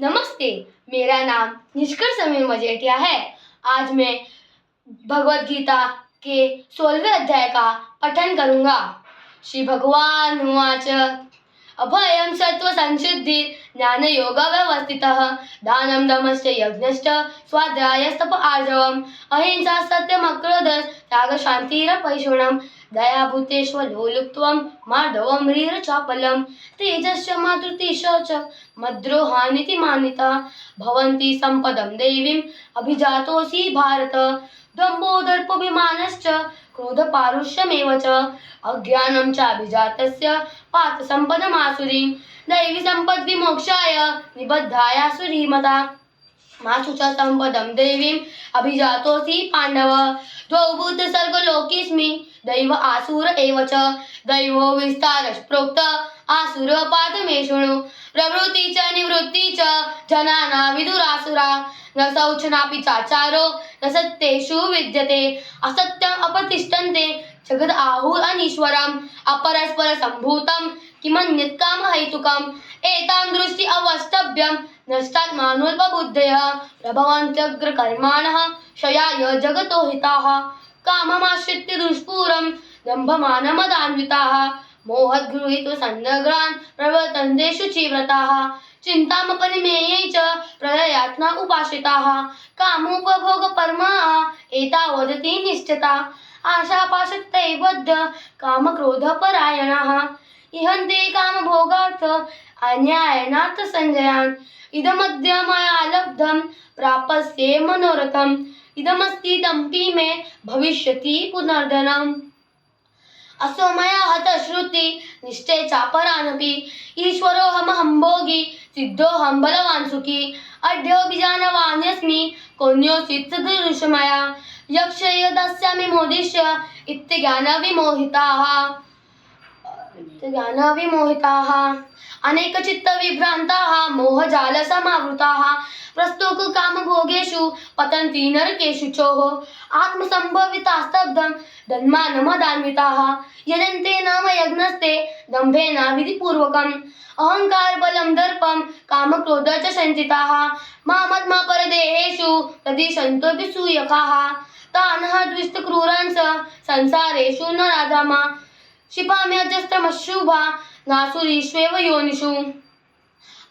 नमस्ते, मेरा नाम निष्कर्ष समीर मजेठिया है। आज मैं भगवत गीता के 16वें अध्याय का पठन करूंगा। श्री भगवान उवाच अभयं सत्व संशुद्धि ज्ञान योग व्यवस्थितः दानं दमश्च यज्ञश्च स्वाध्यायस्तप आर्जवम् अहिंसा सत्यम अक्रोधः त्याग शान्तिरपैशुनम् दया भूतेष्वलोलुप्त्वं मार्दवं ह्रीरचापलं तेजश्च मातृतिशौ च मद्रोहानिति मानिता भवन्ति सम्पदं दैवीम् अभिजातोऽसि भारत दम्भो दर्पोऽभिमानश्च क्रोधपारुष्यमेव च अज्ञानं चाभिजातस्य पार्थ सम्पदमासुरीं दैवी सम्पद्विमोक्षाय निबद्धायासुरी मता मासु च सम्पदं दैवीम् अभिजातोऽसि पाण्डव द्वौ भूतसर्गलोकेऽस्मि दैव आसुर एव च दैवो विस्तारश् प्रोक्त आसुर पार्थ मे शृणु प्रवृत्ति च निवृत्ति च जनाना विदुरासुरा न शौचनापि चाचारो न सत्येषु विद्यते असत्यम् अपतिष्ठन्ते जगद आहुः अनीश्वरम् अपरस्पर सम्भूतं किमन्यत् कामहैतुकम् एतां दृष्टि अवस्तभ्यं नष्टात्मानोऽल्पबुद्धयः प्रभवन्त्यग्रकर्माणः क्षयाय जगतो हिताः काममाश्रित्य दुष्पूरं दम्भमानमदान्विताः मोहद्गृहीतसन्दग्रान् प्रवर्तन्ते शुचिव्रताः चिन्तामपरिमेयै च प्रलयात्मा उपाश्रिताः कामोपभोगपरमाः एतावदति निश्चिता आशापाशक्तये बद्ध कामक्रोधपरायणाः इहन्ते कामभोगार्थ अन्यायनार्थसञ्जयान् इदमद्य मया लब्धं प्राप्स्ये मनोरथम् इदमस्ति तम्पि मे भविष्यति पुनर्धनम् असो मया हतः श्रुति निष्ठे चापरानपि ईश्वरोऽहमहं भोगी सिद्धोऽहं बलवान् सुखी अद्योऽभिजानवान्यस्मि कोऽन्योऽसीत् सदृश मया यक्ष्य दास्यामि मोदिष्य इत्यज्ञानविमोहिताः अनेकचित्तविभ्रान्ताः मोहजालसमावृताः प्रस्तोककामभोगेषु पतन्ति नरकेषु चोः आत्मसम्भवितास्तब्धं धन्मानमदान्विताः यजन्ते नाम यज्ञस्ते दम्भेन विधिपूर्वकम् अहङ्कारबलं दर्पं कामक्रोध च सञ्चिताः मामत्मपरदेहेषु प्रदिशन्तो तानः द्विष्टक्रूरान् संसारेषु नराधमा क्षिपाम्यजस्त्रमशुभा नासुरीष्वेव योनिषु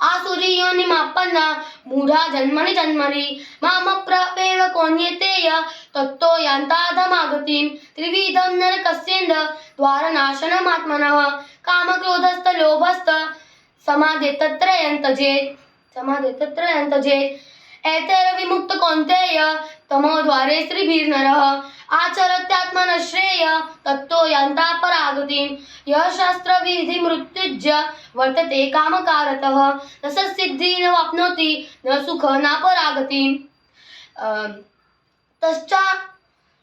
आसुरी योनिमापन्ना मूढा जन्मनि जन्मनि मामप्राप्येव कोऽन्यतेय तत्तो यान्ताधमागतिं त्रिविधं नरकस्येन्द् द्वारनाशनमात्मनः कामक्रोधस्थलोभस्थ समाधित्रयं त्यजेत् एतैर्विमुक्त कौन्तेय तमोद्वारे स्त्रीभिर्नरः आचरत्यात्मनः श्रेय तत्तो यान्ता परागतिं यः शास्त्रविधिमुत्सृज्य वर्तते कामकारतः न स सिद्धिं न वाप्नोति न सुखं न परागतिम्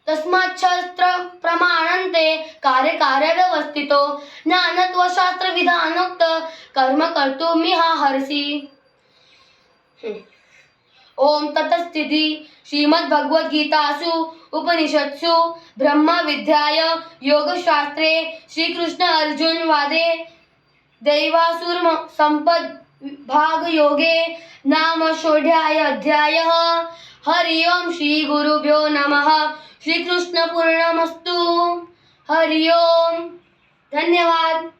तस्माच्छास्त्र प्रमाणन्ते कार्यकार्यव्यवस्थितो ज्ञानत्वशास्त्रविधानोक्त कर्म कर्तुमिहार्हसि। ओम ततस्थिति श्रीमद्भगवद्गीतासु उपनिषत्सु ब्रह्म विद्याय योगशास्त्रे श्रीकृष्ण अर्जुन वादे दैवासुर संपद भाग योगे नाम षोडशाय अध्यायः। हरि ओम श्री गुरुभ्यो नमः। श्रीकृष्ण पूर्णमस्तु। हरि ओम। धन्यवाद।